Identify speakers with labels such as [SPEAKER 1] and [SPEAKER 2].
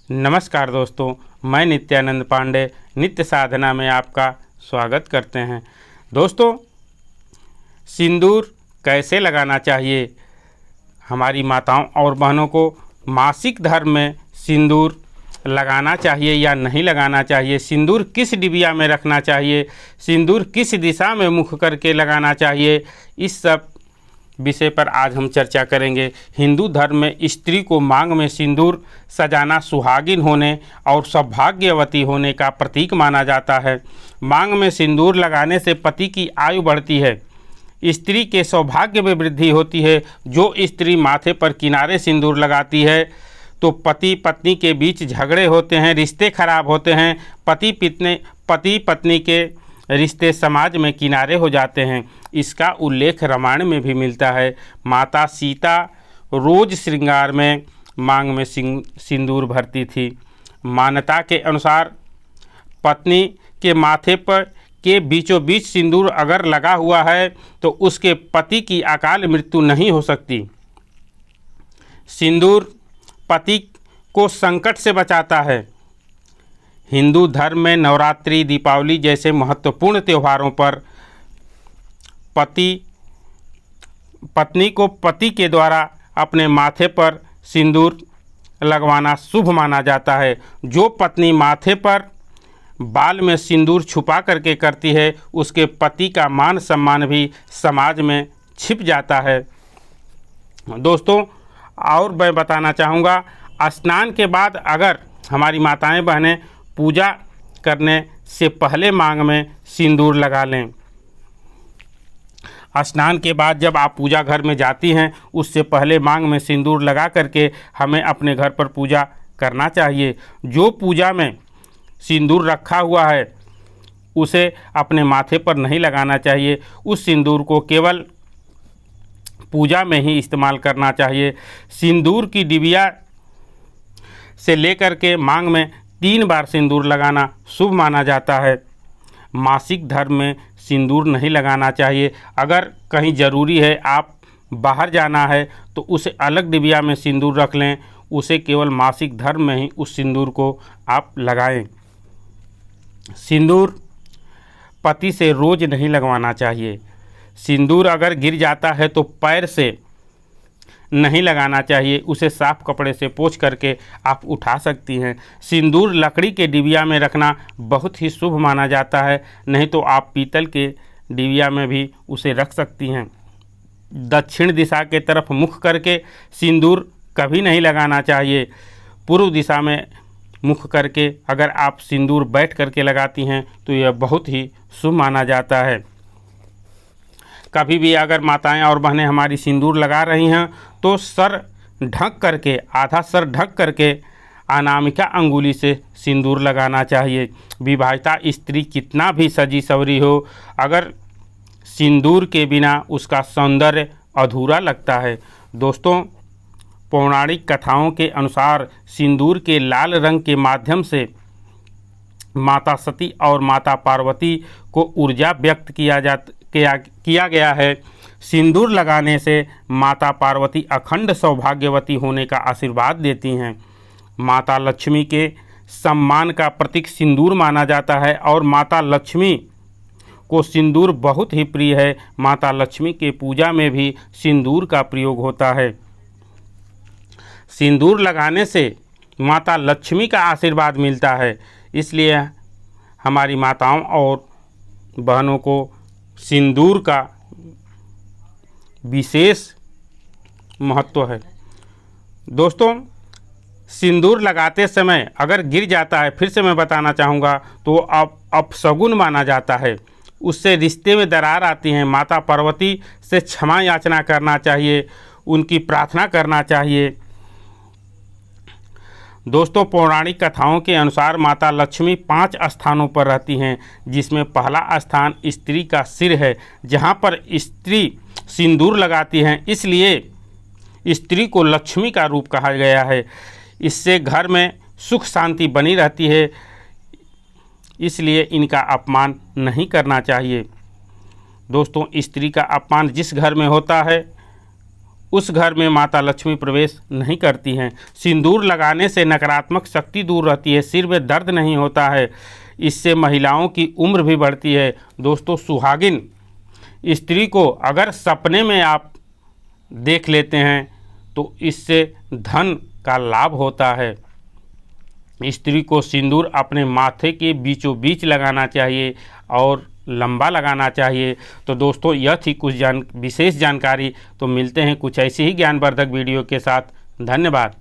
[SPEAKER 1] नमस्कार दोस्तों, मैं नित्यानंद पांडे नित्य साधना में आपका स्वागत करते हैं। दोस्तों, सिंदूर कैसे लगाना चाहिए? हमारी माताओं और बहनों को मासिक धर्म में सिंदूर लगाना चाहिए या नहीं लगाना चाहिए? सिंदूर किस डिबिया में रखना चाहिए? सिंदूर किस दिशा में मुख करके लगाना चाहिए? इस सब विषय पर आज हम चर्चा करेंगे। हिंदू धर्म में स्त्री को मांग में सिंदूर सजाना सुहागिन होने और सौभाग्यवती होने का प्रतीक माना जाता है। मांग में सिंदूर लगाने से पति की आयु बढ़ती है, स्त्री के सौभाग्य में वृद्धि होती है। जो स्त्री माथे पर किनारे सिंदूर लगाती है तो पति पत्नी के बीच झगड़े होते हैं, रिश्ते खराब होते हैं, पति पत्नी के रिश्ते समाज में किनारे हो जाते हैं। इसका उल्लेख रामायण में भी मिलता है। माता सीता रोज श्रृंगार में मांग में सिंदूर भरती थी। मान्यता के अनुसार पत्नी के माथे पर के बीचों बीच सिंदूर अगर लगा हुआ है तो उसके पति की अकाल मृत्यु नहीं हो सकती। सिंदूर पति को संकट से बचाता है। हिंदू धर्म में नवरात्रि, दीपावली जैसे महत्वपूर्ण त्योहारों पर पत्नी को पति के द्वारा अपने माथे पर सिंदूर लगवाना शुभ माना जाता है। जो पत्नी माथे पर बाल में सिंदूर छुपा करके करती है, उसके पति का मान सम्मान भी समाज में छिप जाता है। दोस्तों, और मैं बताना चाहूँगा, स्नान के बाद अगर हमारी माताएं बहनें पूजा करने से पहले मांग में सिंदूर लगा लें। स्नान के बाद जब आप पूजा घर में जाती हैं, उससे पहले मांग में सिंदूर लगा करके हमें अपने घर पर पूजा करना चाहिए। जो पूजा में सिंदूर रखा हुआ है उसे अपने माथे पर नहीं लगाना चाहिए। उस सिंदूर को केवल पूजा में ही इस्तेमाल करना चाहिए। सिंदूर की डिबिया से लेकर के मांग में 3 बार सिंदूर लगाना शुभ माना जाता है। मासिक धर्म में सिंदूर नहीं लगाना चाहिए। अगर कहीं ज़रूरी है, आप बाहर जाना है, तो उसे अलग डिबिया में सिंदूर रख लें। उसे केवल मासिक धर्म में ही उस सिंदूर को आप लगाएं। सिंदूर पति से रोज़ नहीं लगवाना चाहिए। सिंदूर अगर गिर जाता है तो पैर से नहीं लगाना चाहिए। उसे साफ कपड़े से पोंछ करके आप उठा सकती हैं। सिंदूर लकड़ी के डिबिया में रखना बहुत ही शुभ माना जाता है, नहीं तो आप पीतल के डिबिया में भी उसे रख सकती हैं। दक्षिण दिशा के तरफ मुख करके सिंदूर कभी नहीं लगाना चाहिए। पूर्व दिशा में मुख करके अगर आप सिंदूर बैठ करके लगाती हैं तो यह बहुत ही शुभ माना जाता है। कभी भी अगर माताएं और बहनें हमारी सिंदूर लगा रही हैं तो सर ढक करके, आधा सर ढक करके अनामिका अंगुली से सिंदूर लगाना चाहिए। विवाहिता स्त्री कितना भी सजी सवरी हो, अगर सिंदूर के बिना उसका सौंदर्य अधूरा लगता है। दोस्तों, पौराणिक कथाओं के अनुसार सिंदूर के लाल रंग के माध्यम से माता सती और माता पार्वती को ऊर्जा व्यक्त किया गया है। सिंदूर लगाने से माता पार्वती अखंड सौभाग्यवती होने का आशीर्वाद देती हैं। माता लक्ष्मी के सम्मान का प्रतीक सिंदूर माना जाता है और माता लक्ष्मी को सिंदूर बहुत ही प्रिय है। माता लक्ष्मी के पूजा में भी सिंदूर का प्रयोग होता है। सिंदूर लगाने से माता लक्ष्मी का आशीर्वाद मिलता है, इसलिए हमारी माताओं और बहनों को सिंदूर का विशेष महत्व है। दोस्तों, सिंदूर लगाते समय अगर गिर जाता है, फिर से मैं बताना चाहूँगा, तो अपशगुन माना जाता है। उससे रिश्ते में दरार आती है। माता पार्वती से क्षमा याचना करना चाहिए, उनकी प्रार्थना करना चाहिए। दोस्तों, पौराणिक कथाओं के अनुसार माता लक्ष्मी 5 स्थानों पर रहती हैं, जिसमें पहला स्थान स्त्री का सिर है। जहाँ पर स्त्री सिंदूर लगाती हैं, इसलिए स्त्री को लक्ष्मी का रूप कहा गया है। इससे घर में सुख शांति बनी रहती है, इसलिए इनका अपमान नहीं करना चाहिए। दोस्तों, स्त्री का अपमान जिस घर में होता है उस घर में माता लक्ष्मी प्रवेश नहीं करती हैं। सिंदूर लगाने से नकारात्मक शक्ति दूर रहती है, सिर में दर्द नहीं होता है, इससे महिलाओं की उम्र भी बढ़ती है। दोस्तों, सुहागिन स्त्री को अगर सपने में आप देख लेते हैं तो इससे धन का लाभ होता है। स्त्री को सिंदूर अपने माथे के बीचों बीच लगाना चाहिए और लंबा लगाना चाहिए। तो दोस्तों, यह थी कुछ विशेष जानकारी। तो मिलते हैं कुछ ऐसी ही ज्ञानवर्धक वीडियो के साथ। धन्यवाद।